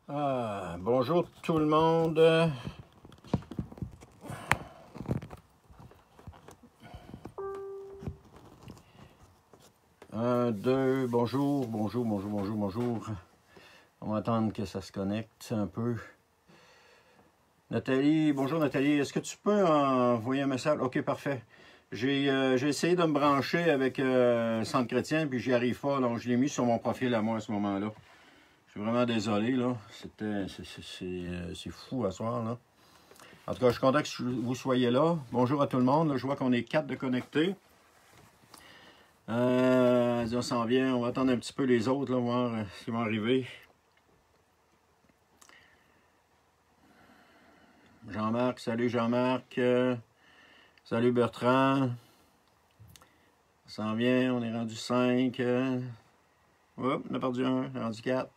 Bonjour tout le monde. Un, deux, bonjour. On va attendre que ça se connecte un peu. Nathalie, bonjour Nathalie. Est-ce que tu peux envoyer un message? Ok, parfait. J'ai essayé de me brancher avec Centre Chrétien, puis j'y arrive pas. Donc, je l'ai mis sur mon profil à moi à ce moment-là. Je suis vraiment désolé, là. C'est fou à soir, là. En tout cas, je suis content que vous soyez là. Bonjour à tout le monde. Là, je vois qu'on est 4 de connectés. On s'en vient. On va attendre un petit peu les autres, là, voir s'ils vont arriver. Jean-Marc, salut Jean-Marc. Salut Bertrand. Ça s'en vient, on est rendu 5. Hop, on a perdu 1, on est rendu 4.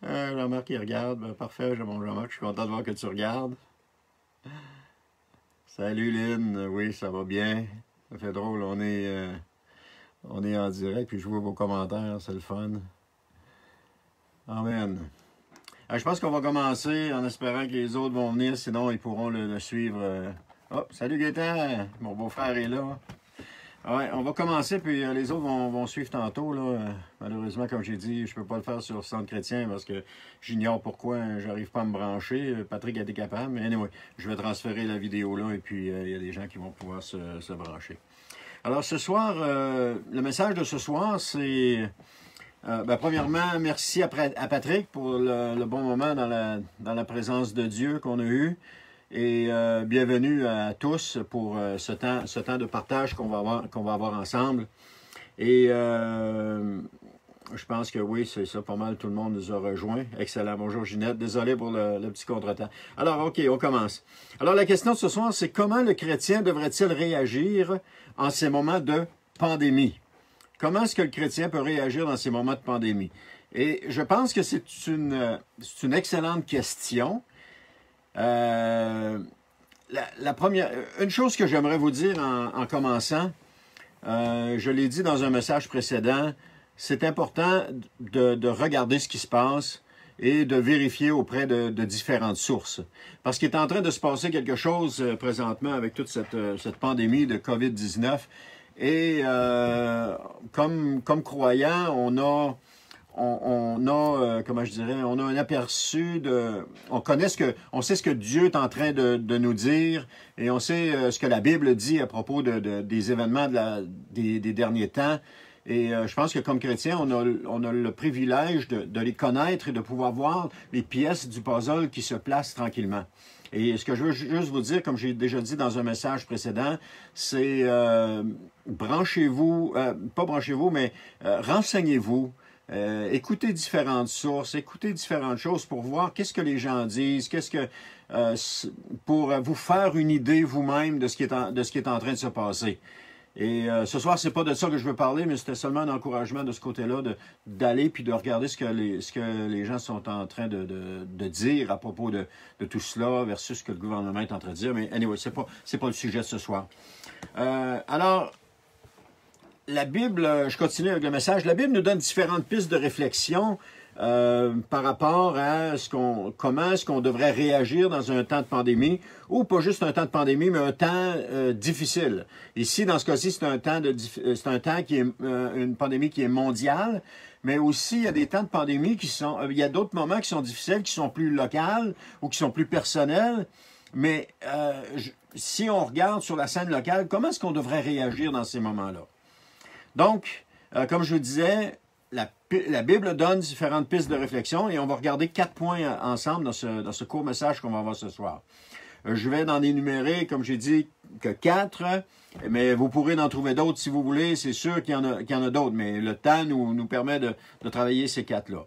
Jean-Marc, il regarde. Ben, parfait, mon Jean-Marc, je suis content de voir que tu regardes. Salut Lynn, oui, ça va bien. Ça fait drôle, on est en direct, puis je vois vos commentaires, c'est le fun. Amen. Je pense qu'on va commencer en espérant que les autres vont venir, sinon ils pourront le suivre. Oh, salut Gaëtan, mon beau-frère est là. Ouais, on va commencer, puis les autres vont suivre tantôt. Là. Malheureusement, comme j'ai dit, je ne peux pas le faire sur Centre Chrétien parce que j'ignore pourquoi j'arrive pas à me brancher. Patrick a été capable, mais anyway, je vais transférer la vidéo là, et puis il y a des gens qui vont pouvoir se brancher. Alors ce soir, le message de ce soir, c'est... premièrement, merci à Patrick pour le bon moment dans la présence de Dieu qu'on a eu. Et bienvenue à tous pour ce temps de partage qu'on va avoir ensemble. Et je pense que oui, c'est ça, pas mal, tout le monde nous a rejoints. Excellent, bonjour Ginette, désolé pour le petit contretemps. Alors, ok, on commence. Alors, la question de ce soir, c'est comment le chrétien devrait-il réagir en ces moments de pandémie? Comment est-ce que le chrétien peut réagir dans ces moments de pandémie? Et je pense que c'est une excellente question. La première, une chose que j'aimerais vous dire en commençant, je l'ai dit dans un message précédent, c'est important de regarder ce qui se passe et de vérifier auprès de différentes sources. Parce qu'il est en train de se passer quelque chose présentement avec toute cette pandémie de COVID-19. Et comme croyant, on a comment je dirais, on a un aperçu on sait ce que Dieu est en train de nous dire et on sait ce que la Bible dit à propos des événements des derniers temps. Et je pense que comme chrétien, on a le privilège de les connaître et de pouvoir voir les pièces du puzzle qui se placent tranquillement. Et ce que je veux juste vous dire, comme j'ai déjà dit dans un message précédent, c'est branchez-vous, pas branchez-vous, mais renseignez-vous. Écoutez différentes sources, écoutez différentes choses pour voir qu'est-ce que les gens disent, pour vous faire une idée vous-même de ce qui est en train de se passer. Et ce soir, c'est pas de ça que je veux parler, mais c'était seulement un encouragement de ce côté-là, d'aller puis de regarder ce que les gens sont en train de dire à propos de tout cela versus ce que le gouvernement est en train de dire. Mais anyway, c'est pas le sujet de ce soir. Alors, la Bible, je continue avec le message, la Bible nous donne différentes pistes de réflexion par rapport à comment est-ce qu'on devrait réagir dans un temps de pandémie, ou pas juste un temps de pandémie, mais un temps difficile. Ici, dans ce cas-ci, c'est un temps qui est une pandémie qui est mondiale, mais aussi il y a des temps de pandémie il y a d'autres moments qui sont difficiles, qui sont plus locales ou qui sont plus personnels. Mais si on regarde sur la scène locale, comment est-ce qu'on devrait réagir dans ces moments-là? Donc, comme je vous disais, la Bible donne différentes pistes de réflexion et on va regarder 4 points ensemble dans ce court message qu'on va avoir ce soir. Je vais en énumérer, comme j'ai dit, que 4, mais vous pourrez en trouver d'autres si vous voulez. C'est sûr qu'il y en a d'autres, mais le temps nous permet de travailler ces 4-là.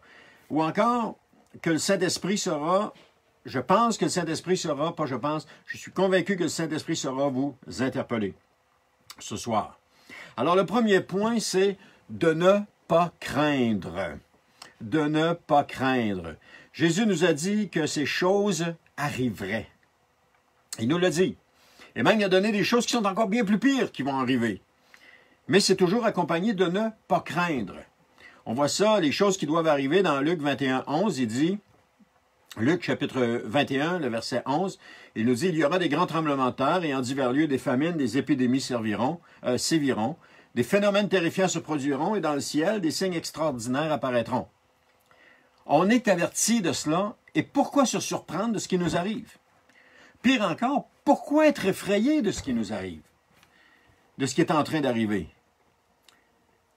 Ou encore, que le Saint-Esprit sera, je pense que le Saint-Esprit sera, pas je pense, je suis convaincu que le Saint-Esprit sera vous interpeller ce soir. Alors, le premier point, c'est de ne pas craindre. De ne pas craindre. Jésus nous a dit que ces choses arriveraient. Il nous l'a dit. Et même, il a donné des choses qui sont encore bien plus pires qui vont arriver. Mais c'est toujours accompagné de ne pas craindre. On voit ça, les choses qui doivent arriver dans Luc 21, 11, il dit, Luc chapitre 21, le verset 11, il nous dit, il y aura des grands tremblements de terre et en divers lieux des famines, des épidémies séviront, des phénomènes terrifiants se produiront et dans le ciel, des signes extraordinaires apparaîtront. On est averti de cela et pourquoi se surprendre de ce qui nous arrive? Pire encore, pourquoi être effrayé de ce qui nous arrive? De ce qui est en train d'arriver?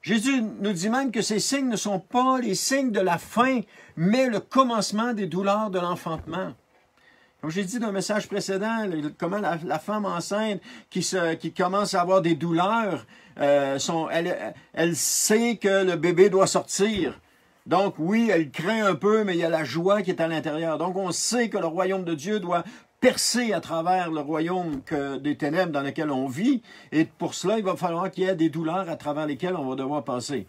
Jésus nous dit même que ces signes ne sont pas les signes de la fin, mais le commencement des douleurs de l'enfantement. Comme j'ai dit dans le message précédent, comment la femme enceinte qui commence à avoir des douleurs, elle sait que le bébé doit sortir. Donc oui, elle craint un peu, mais il y a la joie qui est à l'intérieur. Donc on sait que le royaume de Dieu doit percer à travers le royaume des ténèbres dans lequel on vit. Et pour cela, il va falloir qu'il y ait des douleurs à travers lesquelles on va devoir passer.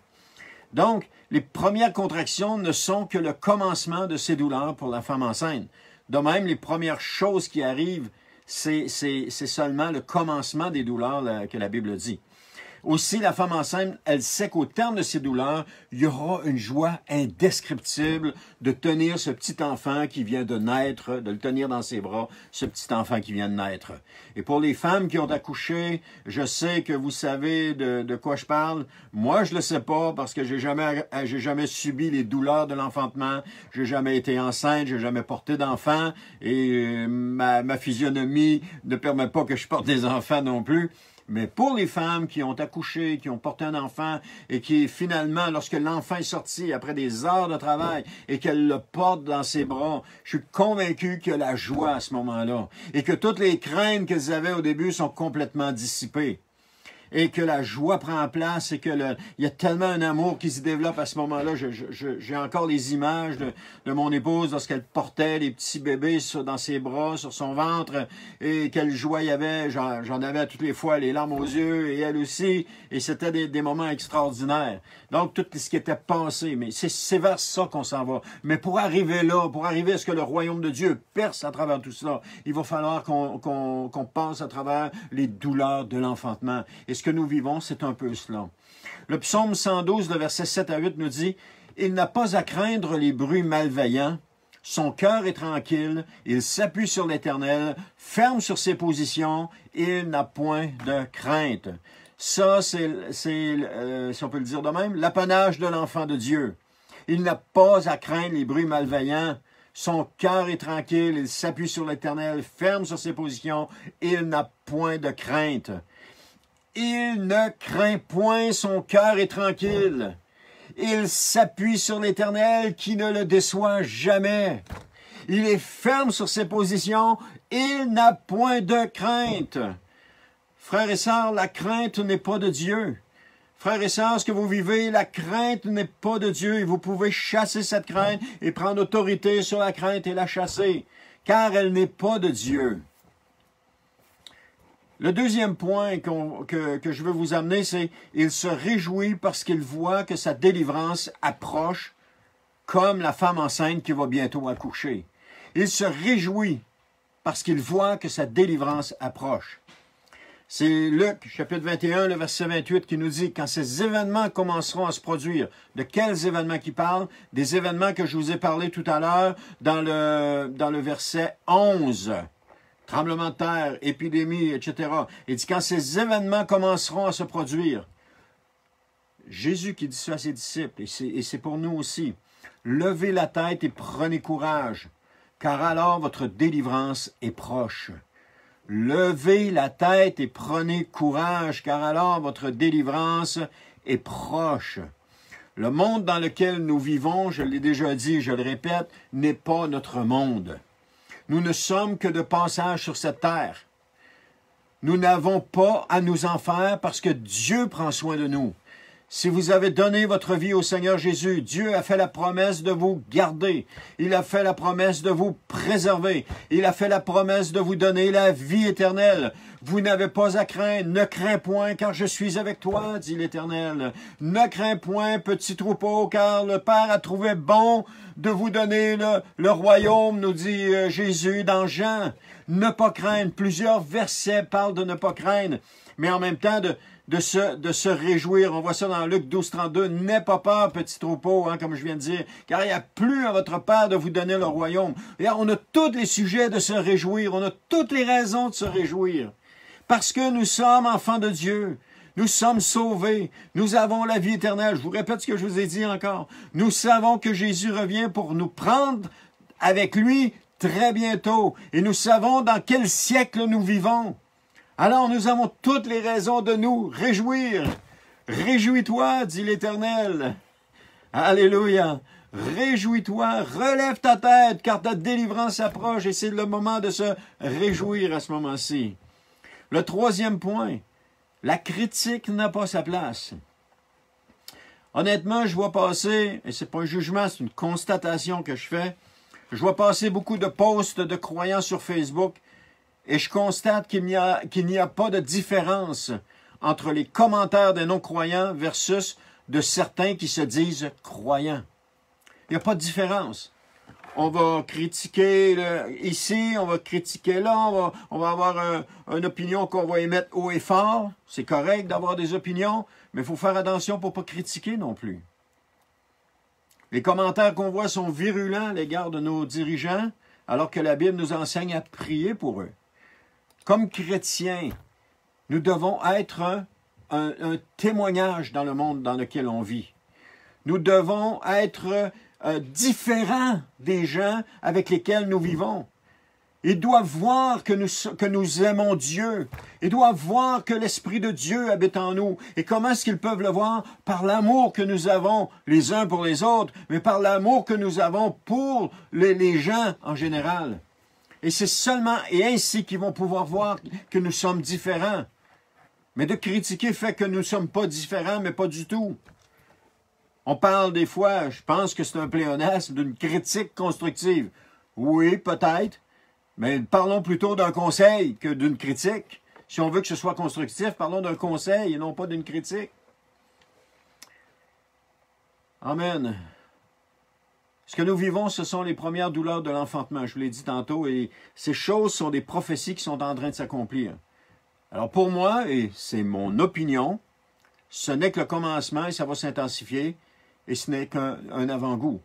Donc, les premières contractions ne sont que le commencement de ces douleurs pour la femme enceinte. De même, les premières choses qui arrivent, c'est seulement le commencement des douleurs que la Bible dit. Aussi, la femme enceinte, elle sait qu'au terme de ces douleurs, il y aura une joie indescriptible de tenir ce petit enfant qui vient de naître, de le tenir dans ses bras, ce petit enfant qui vient de naître. Et pour les femmes qui ont accouché, je sais que vous savez de quoi je parle. Moi, je le sais pas parce que j'ai jamais subi les douleurs de l'enfantement. J'ai jamais été enceinte, j'ai jamais porté d'enfant et ma physionomie ne permet pas que je porte des enfants non plus. Mais pour les femmes qui ont accouché, qui ont porté un enfant et qui finalement, lorsque l'enfant est sorti après des heures de travail et qu'elle le porte dans ses bras, je suis convaincu qu'il y a la joie à ce moment-là et que toutes les craintes qu'elles avaient au début sont complètement dissipées. Et que la joie prend place et que il y a tellement un amour qui se développe à ce moment-là. J'ai encore les images de mon épouse lorsqu'elle portait les petits bébés dans ses bras, sur son ventre, et quelle joie il y avait. J'en avais à toutes les fois les larmes aux yeux, et elle aussi, et c'était des moments extraordinaires. Donc, tout ce qui était passé, mais c'est vers ça qu'on s'en va. Mais pour arriver là, pour arriver à ce que le royaume de Dieu perce à travers tout cela, il va falloir qu'on passe à travers les douleurs de l'enfantement. Et ce que nous vivons, c'est un peu cela. Le psaume 112, le verset 7 à 8 nous dit « Il n'a pas à craindre les bruits malveillants, son cœur est tranquille, il s'appuie sur l'Éternel, ferme sur ses positions, il n'a point de crainte. » Ça, c'est si on peut le dire de même, l'apanage de l'enfant de Dieu. Il n'a pas à craindre les bruits malveillants, son cœur est tranquille, il s'appuie sur l'Éternel, ferme sur ses positions, il n'a point de crainte. Il ne craint point, son cœur est tranquille. Il s'appuie sur l'Éternel qui ne le déçoit jamais. Il est ferme sur ses positions, il n'a point de crainte. Frères et sœurs, la crainte n'est pas de Dieu. Frères et sœurs, ce que vous vivez, la crainte n'est pas de Dieu et vous pouvez chasser cette crainte et prendre autorité sur la crainte et la chasser, car elle n'est pas de Dieu. Le deuxième point que je veux vous amener, c'est « Il se réjouit parce qu'il voit que sa délivrance approche, comme la femme enceinte qui va bientôt accoucher. » Il se réjouit parce qu'il voit que sa délivrance approche. C'est Luc, chapitre 21, le verset 28, qui nous dit « Quand ces événements commenceront à se produire », de quels événements qui parlent? Des événements que je vous ai parlé tout à l'heure dans le verset 11. Tremblement de terre, épidémie, etc. Il dit, quand ces événements commenceront à se produire, Jésus qui dit ça à ses disciples, et c'est pour nous aussi, levez la tête et prenez courage, car alors votre délivrance est proche. Levez la tête et prenez courage, car alors votre délivrance est proche. Le monde dans lequel nous vivons, je l'ai déjà dit, je le répète, n'est pas notre monde. Nous ne sommes que de passage sur cette terre. Nous n'avons pas à nous en faire parce que Dieu prend soin de nous. Si vous avez donné votre vie au Seigneur Jésus, Dieu a fait la promesse de vous garder. Il a fait la promesse de vous préserver. Il a fait la promesse de vous donner la vie éternelle. Vous n'avez pas à craindre. Ne crains point, car je suis avec toi, dit l'Éternel. Ne crains point, petit troupeau, car le Père a trouvé bon de vous donner le royaume, nous dit Jésus dans Jean. Ne pas craindre. Plusieurs versets parlent de ne pas craindre. Mais en même temps, de se réjouir. On voit ça dans Luc 12, 32. N'aie pas peur, petit troupeau, hein, comme je viens de dire, car il n'y a plus à votre Père de vous donner le royaume. Et on a tous les sujets de se réjouir. On a toutes les raisons de se réjouir. Parce que nous sommes enfants de Dieu. Nous sommes sauvés. Nous avons la vie éternelle. Je vous répète ce que je vous ai dit encore. Nous savons que Jésus revient pour nous prendre avec lui très bientôt. Et nous savons dans quel siècle nous vivons. Alors nous avons toutes les raisons de nous réjouir. Réjouis-toi, dit l'Éternel. Alléluia. Réjouis-toi, relève ta tête, car ta délivrance approche et c'est le moment de se réjouir à ce moment-ci. Le troisième point, la critique n'a pas sa place. Honnêtement, je vois passer, et ce n'est pas un jugement, c'est une constatation que je fais, je vois passer beaucoup de posts de croyants sur Facebook et je constate qu'il n'y a pas de différence entre les commentaires des non-croyants versus de certains qui se disent croyants. Il n'y a pas de différence. On va critiquer ici, on va critiquer là, on va avoir une opinion qu'on va émettre haut et fort. C'est correct d'avoir des opinions, mais il faut faire attention pour ne pas critiquer non plus. Les commentaires qu'on voit sont virulents à l'égard de nos dirigeants, alors que la Bible nous enseigne à prier pour eux. Comme chrétiens, nous devons être un témoignage dans le monde dans lequel on vit. Nous devons être différents des gens avec lesquels nous vivons. Ils doivent voir que nous aimons Dieu. Ils doivent voir que l'Esprit de Dieu habite en nous. Et comment est-ce qu'ils peuvent le voir? Par l'amour que nous avons les uns pour les autres, mais par l'amour que nous avons pour les gens en général. Et c'est seulement et ainsi qu'ils vont pouvoir voir que nous sommes différents. Mais de critiquer fait que nous ne sommes pas différents, mais pas du tout. On parle des fois, je pense que c'est un pléonasme, d'une critique constructive. Oui, peut-être, mais parlons plutôt d'un conseil que d'une critique. Si on veut que ce soit constructif, parlons d'un conseil et non pas d'une critique. Amen. Ce que nous vivons, ce sont les premières douleurs de l'enfantement, je vous l'ai dit tantôt, et ces choses sont des prophéties qui sont en train de s'accomplir. Alors pour moi, et c'est mon opinion, ce n'est que le commencement et ça va s'intensifier, et ce n'est qu'un avant-goût.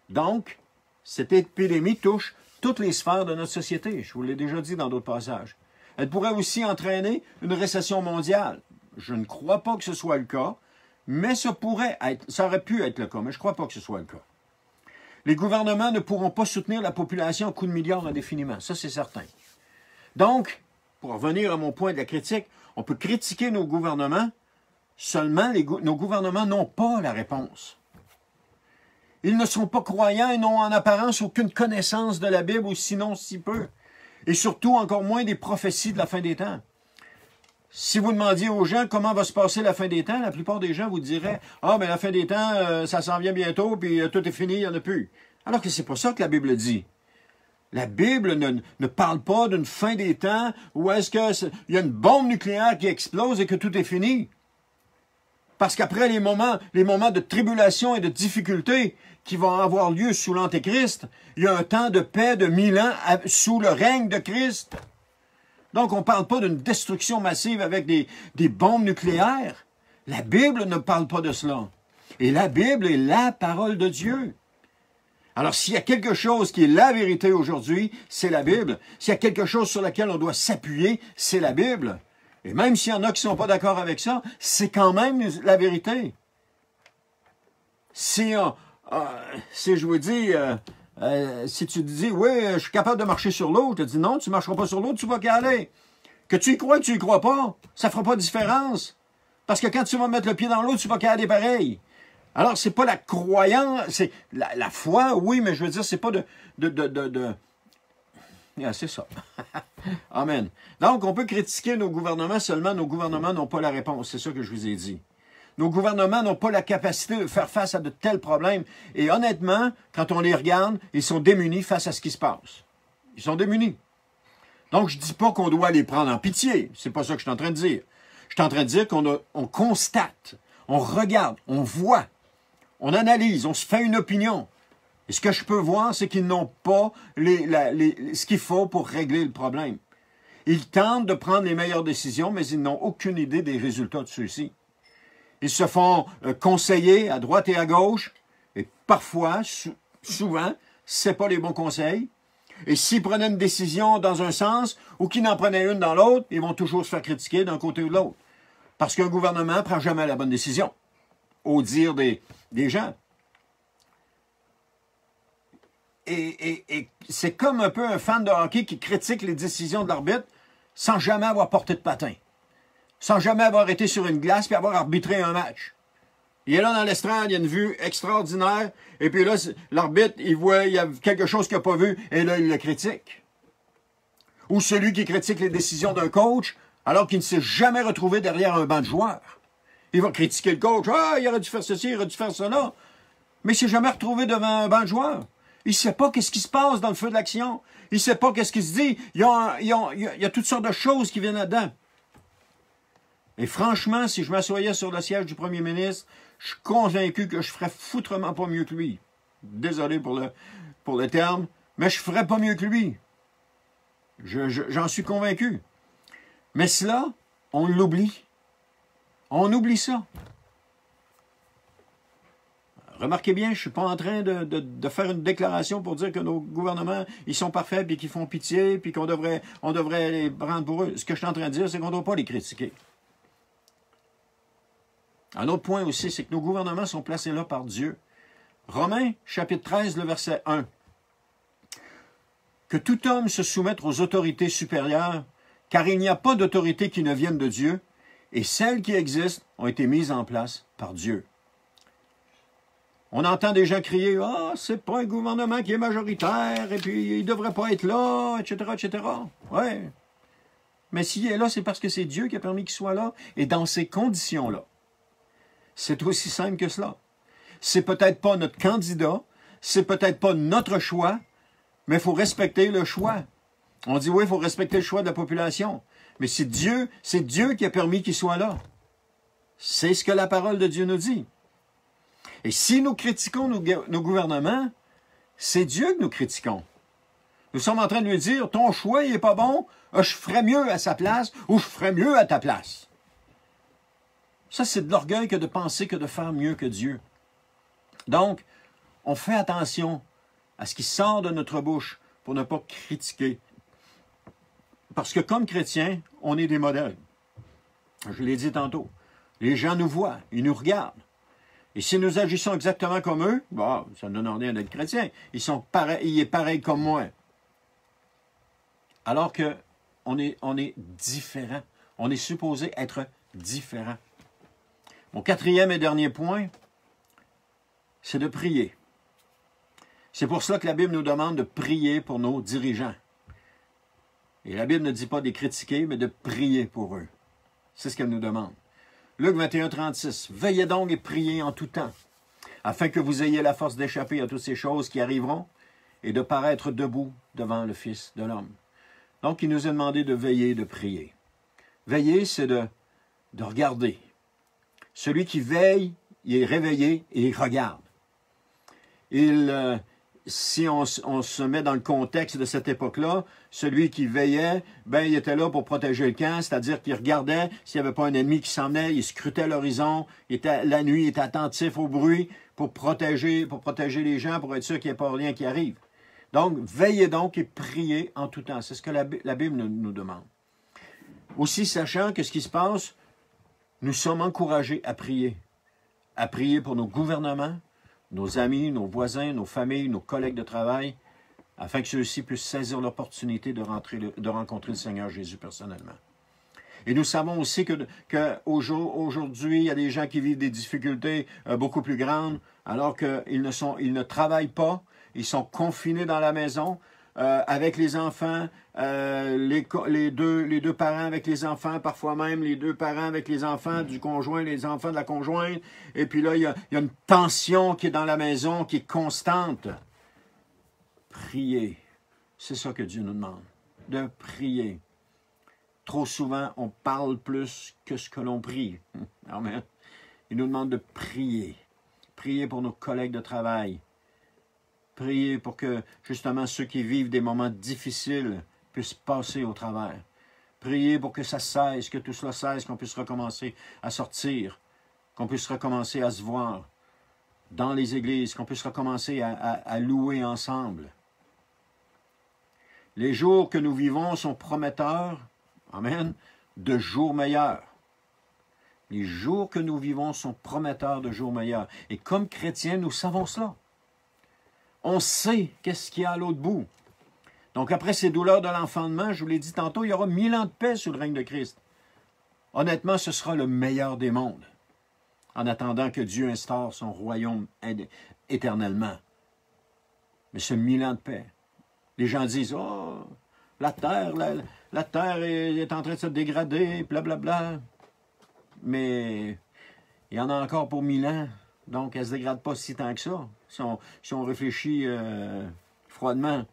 Donc, cette épidémie touche toutes les sphères de notre société, je vous l'ai déjà dit dans d'autres passages. Elle pourrait aussi entraîner une récession mondiale. Je ne crois pas que ce soit le cas, mais ça aurait pu être le cas, mais je ne crois pas que ce soit le cas. Les gouvernements ne pourront pas soutenir la population à coups de milliards indéfiniment, ça c'est certain. Donc, pour revenir à mon point de la critique, on peut critiquer nos gouvernements, seulement nos gouvernements n'ont pas la réponse. Ils ne sont pas croyants et n'ont en apparence aucune connaissance de la Bible, ou sinon si peu. Et surtout, encore moins des prophéties de la fin des temps. Si vous demandiez aux gens comment va se passer la fin des temps, la plupart des gens vous diraient « Ah, mais la fin des temps, ça s'en vient bientôt, puis tout est fini, il n'y en a plus. » Alors que c'est pas ça que la Bible dit. La Bible ne parle pas d'une fin des temps où est-ce qu'il y a une bombe nucléaire qui explose et que tout est fini. Parce qu'après les moments de tribulation et de difficulté qui vont avoir lieu sous l'Antéchrist, il y a un temps de paix de 1000 ans sous le règne de Christ. Donc, on ne parle pas d'une destruction massive avec des bombes nucléaires. La Bible ne parle pas de cela. Et la Bible est la parole de Dieu. Alors, s'il y a quelque chose qui est la vérité aujourd'hui, c'est la Bible. S'il y a quelque chose sur laquelle on doit s'appuyer, c'est la Bible. Et même s'il y en a qui ne sont pas d'accord avec ça, c'est quand même la vérité. Si je vous dis, si tu dis, oui, je suis capable de marcher sur l'eau, tu te dis, non, tu ne marcheras pas sur l'eau, tu vas qu'à aller. Que tu y crois que tu y crois pas, ça ne fera pas de différence. Parce que quand tu vas mettre le pied dans l'eau, tu vas qu'à aller pareil. Alors, c'est pas la croyance, c'est la foi, oui, mais je veux dire, c'est pas c'est ça. Amen. Donc, on peut critiquer nos gouvernements, seulement nos gouvernements n'ont pas la réponse. C'est ça que je vous ai dit. Nos gouvernements n'ont pas la capacité de faire face à de tels problèmes. Et honnêtement, quand on les regarde, ils sont démunis face à ce qui se passe. Ils sont démunis. Donc, je ne dis pas qu'on doit les prendre en pitié. C'est pas ça que je suis en train de dire. Je suis en train de dire qu'on constate, on regarde, on voit, on analyse, on se fait une opinion. Et ce que je peux voir, c'est qu'ils n'ont pas ce qu'il faut pour régler le problème. Ils tentent de prendre les meilleures décisions, mais ils n'ont aucune idée des résultats de ceux-ci. Ils se font conseiller à droite et à gauche, et parfois, souvent, c'est pas les bons conseils. Et s'ils prenaient une décision dans un sens, ou qu'ils n'en prenaient une dans l'autre, ils vont toujours se faire critiquer d'un côté ou de l'autre. Parce qu'un gouvernement ne prend jamais la bonne décision, au dire des gens. Et c'est comme un peu un fan de hockey qui critique les décisions de l'arbitre sans jamais avoir porté de patin, sans jamais avoir été sur une glace et avoir arbitré un match. Il est là dans l'estrade, il y a une vue extraordinaire, et puis là, l'arbitre, il voit, il y a quelque chose qu'il n'a pas vu, et là, il le critique. Ou celui qui critique les décisions d'un coach, alors qu'il ne s'est jamais retrouvé derrière un banc de joueurs. Il va critiquer le coach, « Ah, il aurait dû faire ceci, il aurait dû faire cela. » Mais il ne s'est jamais retrouvé devant un banc de joueurs. Il ne sait pas qu'est-ce qui se passe dans le feu de l'action. Il ne sait pas qu'est-ce qui se dit. Il y a toutes sortes de choses qui viennent là-dedans. Et franchement, si je m'assoyais sur le siège du premier ministre, je suis convaincu que je ferais foutrement pas mieux que lui. Désolé pour le terme, mais je ferais pas mieux que lui. J'en suis convaincu. Mais cela, on l'oublie. On oublie ça. Remarquez bien, je ne suis pas en train de faire une déclaration pour dire que nos gouvernements, ils sont parfaits, puis qu'ils font pitié, puis on devrait les prendre pour eux. Ce que je suis en train de dire, c'est qu'on ne doit pas les critiquer. Un autre point aussi, c'est que nos gouvernements sont placés là par Dieu. Romains, chapitre 13, le verset 1. Que tout homme se soumette aux autorités supérieures, car il n'y a pas d'autorité qui ne vienne de Dieu, et celles qui existent ont été mises en place par Dieu. On entend des gens crier « Ah, c'est pas un gouvernement qui est majoritaire, et puis il ne devrait pas être là, etc., etc. » Ouais. Mais s'il est là, c'est parce que c'est Dieu qui a permis qu'il soit là, et dans ces conditions-là. C'est aussi simple que cela. C'est peut-être pas notre candidat, c'est peut-être pas notre choix, mais il faut respecter le choix. On dit oui, il faut respecter le choix de la population. Mais c'est Dieu qui a permis qu'il soit là. C'est ce que la parole de Dieu nous dit. Et si nous critiquons nos gouvernements, c'est Dieu que nous critiquons. Nous sommes en train de lui dire, ton choix, il n'est pas bon, je ferais mieux à sa place ou je ferais mieux à ta place. Ça, c'est de l'orgueil que de penser que de faire mieux que Dieu. Donc, on fait attention à ce qui sort de notre bouche pour ne pas critiquer. Parce que comme chrétiens, on est des modèles. Je l'ai dit tantôt. Les gens nous voient, ils nous regardent. Et si nous agissons exactement comme eux, bon, ça ne donne rien d'être chrétien. Il est pareil comme moi. Alors que on est différent. On est supposé être différent. Mon quatrième et dernier point, c'est de prier. C'est pour cela que la Bible nous demande de prier pour nos dirigeants. Et la Bible ne dit pas de les critiquer, mais de prier pour eux. C'est ce qu'elle nous demande. Luc 21, 36. « Veillez donc et priez en tout temps, afin que vous ayez la force d'échapper à toutes ces choses qui arriveront et de paraître debout devant le Fils de l'homme. » Donc, il nous est demandé de veiller, de prier. Veiller, c'est de regarder. Celui qui veille, il est réveillé et il regarde. Si on se met dans le contexte de cette époque-là, celui qui veillait, ben il était là pour protéger le camp, c'est-à-dire qu'il regardait s'il n'y avait pas un ennemi qui s'en venait, il scrutait l'horizon, la nuit, il était attentif au bruit pour protéger les gens, pour être sûr qu'il n'y ait pas rien qui arrive. Donc, veillez donc et priez en tout temps. C'est ce que la Bible nous demande. Aussi, sachant que ce qui se passe, nous sommes encouragés à prier pour nos gouvernements, nos amis, nos voisins, nos familles, nos collègues de travail, afin que ceux-ci puissent saisir l'opportunité de rencontrer le Seigneur Jésus personnellement. Et nous savons aussi qu'aujourd'hui, il y a des gens qui vivent des difficultés beaucoup plus grandes, alors qu'ils ne travaillent pas, ils sont confinés dans la maison, avec les enfants, les deux parents avec les enfants, parfois même les deux parents avec les enfants du conjoint, les enfants de la conjointe. Et puis là, il y a une tension qui est dans la maison, qui est constante. Prier, c'est ça que Dieu nous demande, de prier. Trop souvent, on parle plus que ce que l'on prie. Amen. Il nous demande de prier. Prier pour nos collègues de travail. Prier pour que, justement, ceux qui vivent des moments difficiles puissent passer au travers. Priez pour que ça cesse, que tout cela cesse, qu'on puisse recommencer à sortir, qu'on puisse recommencer à se voir dans les églises, qu'on puisse recommencer à louer ensemble. Les jours que nous vivons sont prometteurs, amen, de jours meilleurs. Les jours que nous vivons sont prometteurs de jours meilleurs. Et comme chrétiens, nous savons cela. On sait qu'est-ce qu'il y a à l'autre bout. Donc après ces douleurs de l'enfantement, je vous l'ai dit tantôt, il y aura 1000 ans de paix sous le règne de Christ. Honnêtement, ce sera le meilleur des mondes, en attendant que Dieu instaure son royaume éternellement. Mais ce 1000 ans de paix, les gens disent, « Oh, la terre est en train de se dégrader, blablabla. » Mais il y en a encore pour 1000 ans, donc elle ne se dégrade pas si tant que ça, si on réfléchit froidement.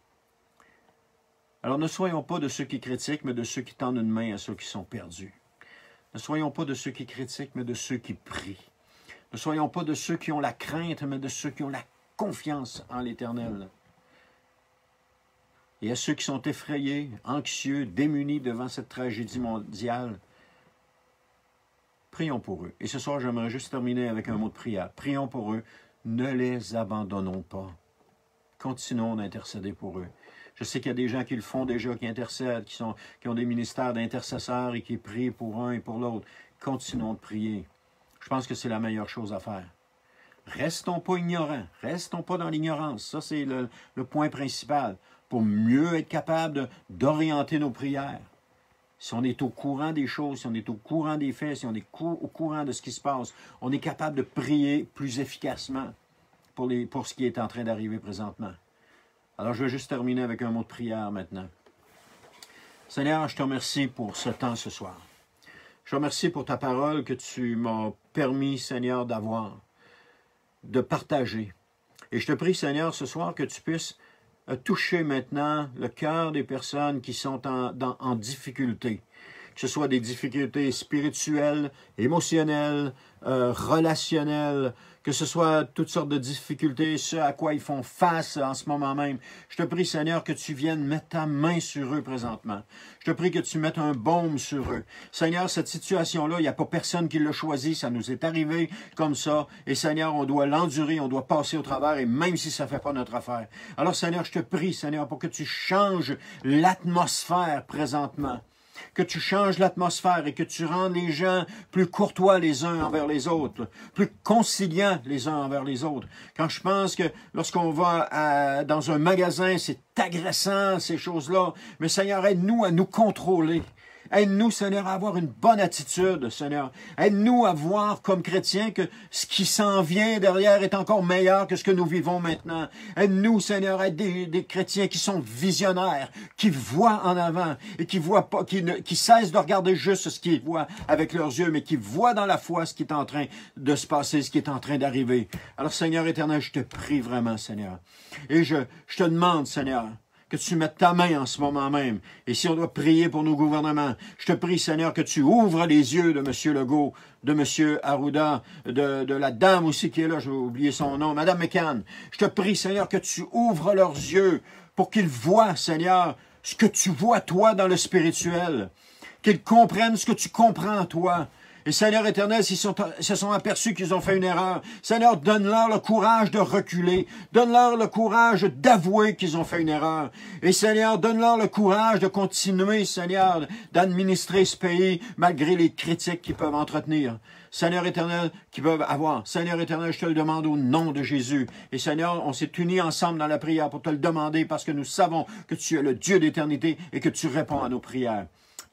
Alors ne soyons pas de ceux qui critiquent, mais de ceux qui tendent une main à ceux qui sont perdus. Ne soyons pas de ceux qui critiquent, mais de ceux qui prient. Ne soyons pas de ceux qui ont la crainte, mais de ceux qui ont la confiance en l'Éternel. Et à ceux qui sont effrayés, anxieux, démunis devant cette tragédie mondiale, prions pour eux. Et ce soir, j'aimerais juste terminer avec un mot de prière. Prions pour eux. Ne les abandonnons pas. Continuons d'intercéder pour eux. Je sais qu'il y a des gens qui le font déjà, qui intercèdent, qui ont des ministères d'intercesseurs et qui prient pour un et pour l'autre. Continuons de prier. Je pense que c'est la meilleure chose à faire. Restons pas ignorants. Restons pas dans l'ignorance. Ça, c'est le point principal. Pour mieux être capable d'orienter nos prières. Si on est au courant des choses, si on est au courant des faits, si on est au courant de ce qui se passe, on est capable de prier plus efficacement pour ce qui est en train d'arriver présentement. Alors, je vais juste terminer avec un mot de prière maintenant. Seigneur, je te remercie pour ce temps ce soir. Je te remercie pour ta parole que tu m'as permis, Seigneur, d'avoir, de partager. Et je te prie, Seigneur, ce soir, que tu puisses toucher maintenant le cœur des personnes qui sont en difficulté. Que ce soit des difficultés spirituelles, émotionnelles, relationnelles, que ce soit toutes sortes de difficultés, ce à quoi ils font face en ce moment même. Je te prie, Seigneur, que tu viennes mettre ta main sur eux présentement. Je te prie que tu mettes un baume sur eux. Seigneur, cette situation-là, il n'y a pas personne qui l'a choisi, ça nous est arrivé comme ça. Et Seigneur, on doit l'endurer, on doit passer au travers, et même si ça ne fait pas notre affaire. Alors, Seigneur, je te prie, Seigneur, pour que tu changes l'atmosphère présentement. Que tu changes l'atmosphère et que tu rendes les gens plus courtois les uns envers les autres, plus conciliants les uns envers les autres. Quand je pense que lorsqu'on va dans un magasin, c'est agressant, ces choses-là, mais Seigneur, aide-nous à nous contrôler. Aide-nous, Seigneur, à avoir une bonne attitude, Seigneur. Aide-nous à voir comme chrétiens que ce qui s'en vient derrière est encore meilleur que ce que nous vivons maintenant. Aide-nous, Seigneur, à être des chrétiens qui sont visionnaires, qui voient en avant et qui cessent de regarder juste ce qu'ils voient avec leurs yeux, mais qui voient dans la foi ce qui est en train de se passer, ce qui est en train d'arriver. Alors, Seigneur éternel, je te prie vraiment, Seigneur. Et je te demande, Seigneur, que tu mettes ta main en ce moment même. Et si on doit prier pour nos gouvernements, je te prie, Seigneur, que tu ouvres les yeux de M. Legault, de M. Arruda, de la dame aussi qui est là, j'ai oublié son nom, Mme McCann. Je te prie, Seigneur, que tu ouvres leurs yeux pour qu'ils voient, Seigneur, ce que tu vois, toi, dans le spirituel. Qu'ils comprennent ce que tu comprends, toi. Et Seigneur éternel, s'ils se sont aperçus qu'ils ont fait une erreur, Seigneur, donne-leur le courage de reculer. Donne-leur le courage d'avouer qu'ils ont fait une erreur. Et Seigneur, donne-leur le courage de continuer, Seigneur, d'administrer ce pays malgré les critiques qu'ils peuvent entretenir. Seigneur éternel, qu'ils peuvent avoir. Seigneur éternel, je te le demande au nom de Jésus. Et Seigneur, on s'est unis ensemble dans la prière pour te le demander parce que nous savons que tu es le Dieu d'éternité et que tu réponds à nos prières.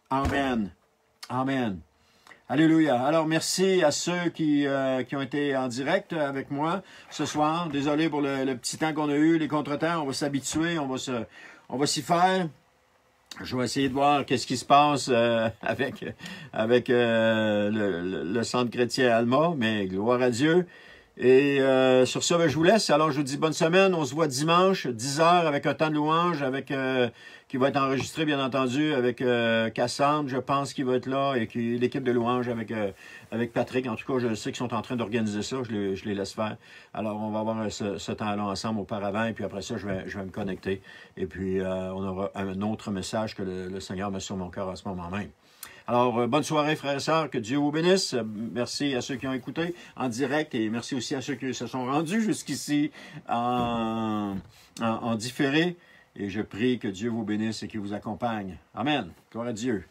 Amen. Amen. Alléluia. Alors, merci à ceux qui ont été en direct avec moi ce soir. Désolé pour le petit temps qu'on a eu, les contretemps. On va s'habituer, on va s'y faire. Je vais essayer de voir qu'est-ce qui se passe avec le centre chrétien Alma, mais gloire à Dieu. Et sur ça, ben, je vous laisse. Alors, je vous dis bonne semaine. On se voit dimanche, 10 heures, avec un temps de louange, avec qui va être enregistré, bien entendu, avec Cassandre, je pense qu'il va être là, et l'équipe de louange avec Patrick. En tout cas, je sais qu'ils sont en train d'organiser ça. Je les laisse faire. Alors, on va avoir ce temps-là ensemble auparavant, et puis après ça, je vais me connecter. Et puis, on aura un autre message que le Seigneur met sur mon cœur à ce moment même. Alors, bonne soirée, frères et sœurs, que Dieu vous bénisse. Merci à ceux qui ont écouté en direct et merci aussi à ceux qui se sont rendus jusqu'ici en différé. Et je prie que Dieu vous bénisse et qu'il vous accompagne. Amen. Gloire à Dieu.